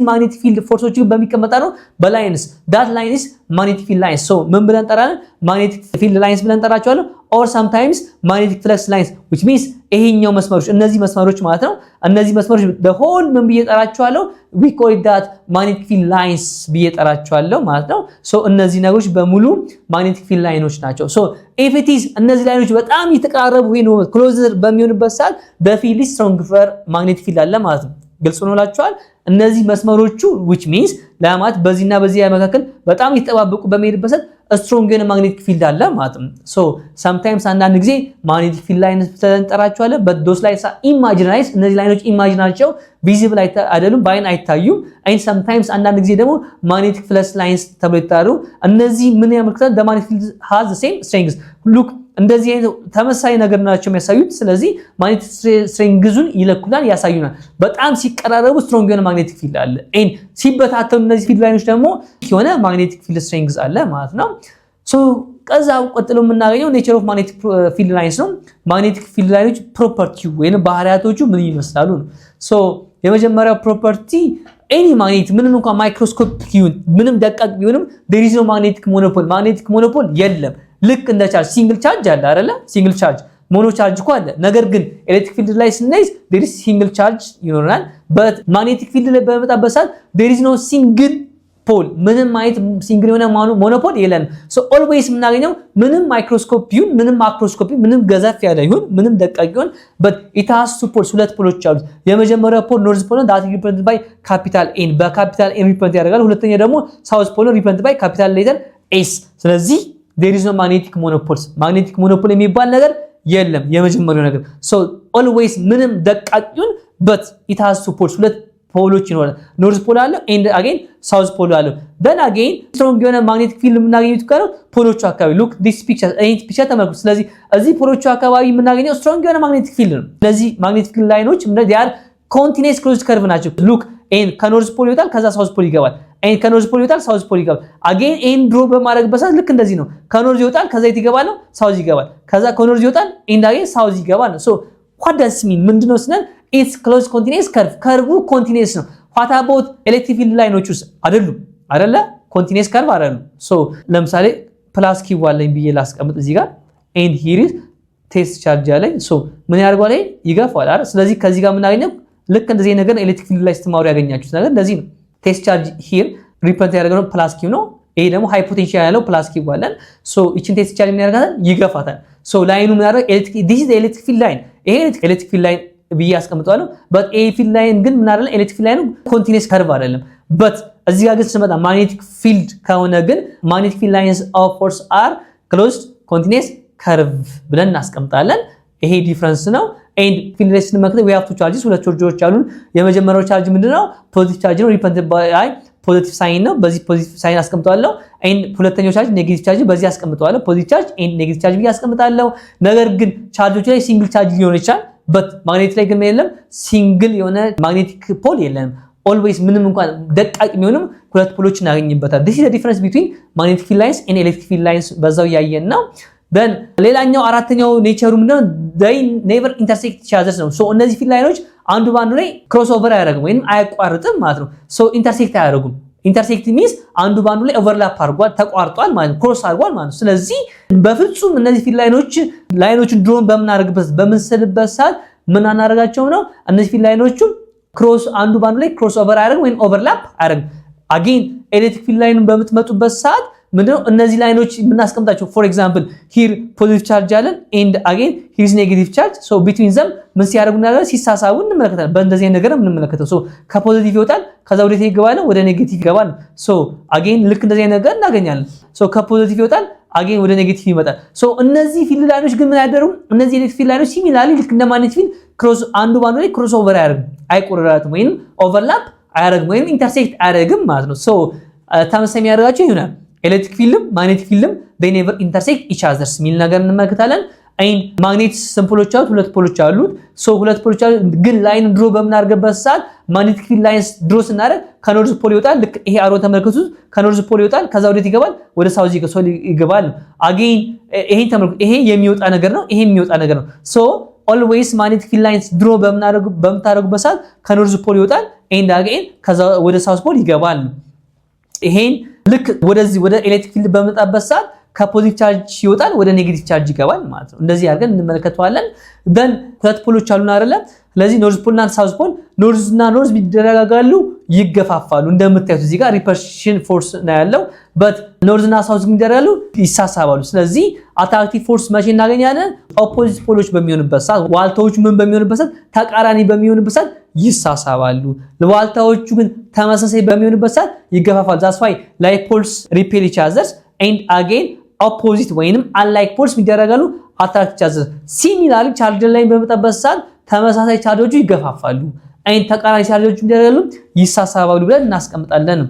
ማግኔቲክ ፊልድ ፎርሶች በሚቀመጣ ነው በላይንስ that line is magnetic field lines so ምን ብለን ጠራለን magnetic field lines ብለን ጠራቸዋለን or sometimes magnetic flux lines which means ይሄኛው መስመሮች እነዚህ መስመሮች ማለት ነው እነዚህ መስመሮች the whole ምን ብዬ ጠራቸዋለሁ we call it that magnetic field lines ብዬ ጠራቸዋለሁ ማለት ነው so እነዚህ ነገሮች በሙሉ magnetic field ላይኖች ናቸው so if it is እነዚህ ላይኖች በጣም የተቀራረቡ ወይ ነው closer በሚሆንበት ሰዓት the field is stronger magnetic field አለ ማለት ነው ግልጽ ነው ላችኋል እነዚህ መስመሮቹ which means ለማለት በዚህና በዚህ መካከል በጣም ይተባበቁ በመሄድበት ሰዓት strong የሆነ magnetic field አለ ማለት ነው so sometimes አንዳንድ ጊዜ magnetic field lines ተንጠራቸዋለን but those lines are imaginary እነዚህ ላይኖች ኢማጂናቸው visible አይደሉም ባይን አይታዩም and sometimes አንዳንድ ጊዜ ደግሞ magnetic flux lines ተብለው ይጠራሉ እነዚህ ምን ያመለክታል the magnetic field has the same strength look እንደዚህ አይነት ተመሳሳይ ነገር ናቸው የሚያሳዩት ስለዚህ magnetic strength-ን ይለኩናል ያሳዩናል በጣም ሲቀራረቡ strong የሆነ magnetic field አለ and ሲበታተኑ እነዚህ field ላይኖች ደግሞ የሆነ magnetic field strength አለ ማለት ነው so ከዛው ቀጥሎ የምናገኘው nature of magnetic field lines ነው magnetic field lines property ወይም ባህሪያቶቹ ምን ይመስላሉ ነው so የመጀመሪያው property any magnet ምንም እንኳን ማይክሮስኮፒክ ይሁን ምንም ደቃቅ ቢሆንም there is no magnetic monopole የለም ልክ እንደ ቻርጅ ሲንግል ቻርጅ አለ አይደለ ሲንግል ቻርጅ ሞኖ ቻርጅ እኮ አለ ነገር ግን ኤሌክትሪክ ፊልድ ላይ ስናይዝ there is single charge ይኖራል but magnetic field ላይ በመጣበት ሰዓት there is no single pole ምንም አይነት ሲንግል የሆነ ሞኖፖል የለም so always የምናገኘው ምንም ማይክሮስኮፕ ይሁን ምንም ማክሮስኮፕ ምንም ገዘፍ ያለ ይሁን ምንም ደቃቅ ይሁን but it has two poles ሁለት ፖሎች አሉት የመጀመሪያው ፖል ኖርዝ ፖል that is represented by capital N በካፒታል N ሪፕሬዘንት ያደርጋል ሁለተኛው ደግሞ ሳውዝ ፖል represented by capital letter S ስለዚህ there is no magnetic monopole የሚባል ነገር የለም የመጀመሪያው ነገር so always ምንም ደቃቅ ይሁን but it has two poles ሁለት ፖሎች ይኖራል ኖርዝ ፖል አለ and again ሳውዝ ፖል አለ then again strong የሆነ magnetic field የምናገኘው ከሆነ ፖሎቹ አካባቢ look this picture ተመልከቱ ስለዚህ እዚህ ፖሎቹ አካባቢ የምናገኘው strong የሆነ magnetic field ነው ስለዚህ magnetic field ላይኖች they are continuous closed curve ናቸው look and ከኖርዝ ፖል ይወጣል ከዛ ሳውዝ ፖል ይገባል and ከኖርዝ ፖል ይወጣል ሳውዝ ፖል ይገባል again and ድሮ በማድረግበት ሰዓት ልክ እንደዚህ ነው ከኖርዝ ይወጣል ከዛ ይገባል ነው ሳውዝ ይገባል ከዛ ከኖርዝ ይወጣል and again ሳውዝ ይገባል ነው so what does it mean ምንድነው ስንል it's closed continuous curve curve continuous ነው what about electric field ላይኖቹስ አይደለ continuous curve አይደለም so ለምሳሌ ፕላስ ኪው አለኝ ብዬ ላስቀምጥ እዚህ ጋር and here is test charge አለኝ so ምን ያርጋል ይገፋል አይደል ስለዚህ ከዚህ ጋር የምናገኘው ልክ እንደዚህ ነገር ኤሌክትሪክ ፊልድ ላይ ስትማሩ ያገኛችሁት ነገር እንደዚህ ነው ቴስት ቻርጅ ሂር ሪፕሬዘንት ያደርገው ፕላስ ኪው ነው ይሄ ደግሞ ሃይ ፖቴንሻል ያለው ፕላስ ኪው አለን ሶ እቺን ቴስት ቻርጅ ምን ያደርጋታል ይገፋታል ሶ ላይኑ ምን ያደርጋል ኤሌክትሪክ this is the electric field line ይሄ ኤሌክትሪክ ፊልድ ላይን ብዬ አስቀምጣለሁ but ኤ ፊልድ ላይን ግን ምን አይደለም ኤሌክትሪክ ፊልድ ላይኑ ኮንቲኒየስ ከርቭ አይደለም but እዚህ ጋር ግን ስመጣ magnetic field ከሆነ ግን magnetic field lines of force are closed continuous curve ብለን እናስቀምጣለን ይሄ ዲፈረንስ ነው and field lines ስንመለከት we have two charges ሁለት ቻርጆች አሉን የመጀመሪያው ቻርጅ ምንድነው ፖዚቲቭ ቻርጅ ነው represented by ፖዚቲቭ ሳይን ነው በዚህ ፖዚቲቭ ሳይን አስቀምጣለሁ and ሁለተኛው ቻርጅ ኔጌቲቭ ቻርጅ በዚህ አስቀምጣለሁ ፖዚቲቭ ቻርጅ and ኔጌቲቭ ቻርጅ ብዬ አስቀምጣለሁ ነገር ግን ቻርጆች ላይ ሲንግል ቻርጅ ሊሆን ይችላል but ማግኔት ላይ ግን የለም ሲንግል የሆነ ማግኔቲክ ፖል የለም always ምንም እንኳን ደቃቅ ቢሆንም ሁለት ፖሎች እናገኝበታል this is the difference between magnetic field lines and electric field lines በዛው ያየን ነው then ሌላኛው አራተኛው ኔቸሩ ምንድነው they never intersect each other ነው so እነዚህ ፊልድ ላይኖች አንዱ ባንዱ ላይ ክሮስ ኦቨር አያደርጉም ወይንም አያቋርጥም ማለት ነው so intersect አያደርጉም intersect means አንዱ ባንዱ ላይ ኦቨርላፕ አድርጓል ተቋርጧል ማለት ክሮስ አድርጓል ማለት ስለዚህ በፍጹም እነዚህ ፊልድ ላይኖችን ድሮን በምንስልበት ሰዓት ምን አናደርጋቸው ነው እነዚህ ፊልድ ላይኖቹ ክሮስ አንዱ ባንዱ ላይ ክሮስ ኦቨር አያደርጉም ወይንም ኦቨርላፕ አያደርጉም again ኤሌክትሪክ ፊልድ ላይኑን በምትመጡበት ሰዓት ምንድነው እነዚህ ላይኖች የምናስቀምጣቸው for example here positive charge አለን and again here is negative charge so between them ምን ሲያደርጉና ሲሳሳቡ እንመለከታለን በእንደዚህ አይነት ነገር እንመለከተው so ከፖዚቲቭ ይወጣል ከዛ ወደ ይገባል ወደ ኔጌቲቭ ይገባል so again ልክ እንደዚህ አይነት ነገር እናገኛለን so ከፖዚቲቭ ይወጣል again ወደ ኔጌቲቭ ይመጣል so እነዚህ ፊልድ ላይኖች ግን ምን ያደርጉ እነዚህ ኤሌክትሪክ ፊልድ ላይኖች ሲሚላርሊ ልክ እንደ ማግኔቲክ ፊልድ ክሮስ አንዱ ባንዱ ላይ ክሮስ ኦቨር አያደርጉም አይቆራረጥም ወይንም ኦቨርላፕ አያደርጉም ወይንም ኢንተርሴክት አያደርግም ማለት ነው so ተመሳሳይ የሚያደርጋቸው ይሆናል ኤሌክትሪክ ፊልድም ማግኔቲክ ፊልድም they never intersect each other ሚል ነገር እንመለከታለን አይን ማግኔት ሲምፖሎች አሉት ሁለት ፖሎች አሉት ሶ ሁለት ፖሎች አሉት ግን ላይን ድሮ በመናርገበት ሰዓት ማግኔቲክ ፊልድ ላይንስ ድሮ ስናደርግ ከኖርዝ ፖል ይወጣል ልክ ይሄ አሮ ተመልከቱት ከኖርዝ ፖል ይወጣል ከዛ ወዴት ይገባል ወደ ሳውዝ ይገባል again ይሄን ተመልከቱ ይሄ የሚወጣ ነገር ነው ይሄ የሚወጣ ነገር ነው ሶ always magnetic field lines ድሮ በምታደርጉበት ሰዓት ከኖርዝ ፖል ይወጣል ኤንድ አገን ከዛ ወደ ሳውዝ ፖል ይገባል። ይሄን ልክ ወደዚህ ወደ ኤሌክትሪክ ፊልድ በመጣበት ሰዓት ከፖዚቲቭ ቻርጅ ይወጣል ወደ ኔጌቲቭ ቻርጅ ይገባል ማለት ነው። እንደዚህ አድርገን እንመለከተዋለን። ደን ሁለት ፖሎች አሉን አይደለ? ስለዚህ ኖርዝ ፖል እና ሳውዝ ፖል ኖርዝ እና ኖርዝ ቢደረጋጋሉ ይገፋፋሉ። እንደምታዩት እዚህ ጋር ሪፐልሽን ፎርስ ነው ያለው። በት ኖርዝ እና ሳውዝ የሚደረጋሉ ይሳሳባሉ። ስለዚህ አትራክቲቭ ፎርስ መቼ እናገኛለን? ኦፖዚት ፖሎች በሚሆንበት ሰዓት፣ ዋልታዎቹ ምን በሚሆንበት ሰዓት፣ ተቃራኒ በሚሆንበት ሰዓት ይሳሳባሉ። ዋልታዎቹ ግን ተመሳሳይ በሚሆንበት ሰዓት ይገፋፋሉ። that's why like poles repel each other and again opposite ወይንም unlike poles ይደረጋሉ attract each other። ሲሚላር ቻርጅ ላይ በመጣበት ሰዓት ተመሳሳይ ቻርጆቹ ይገፋፋሉ። አይን ተቃራኒ ቻርጆቹ ይደረጋሉ ይሳሳባሉ ብለን እናስቀምጣለን።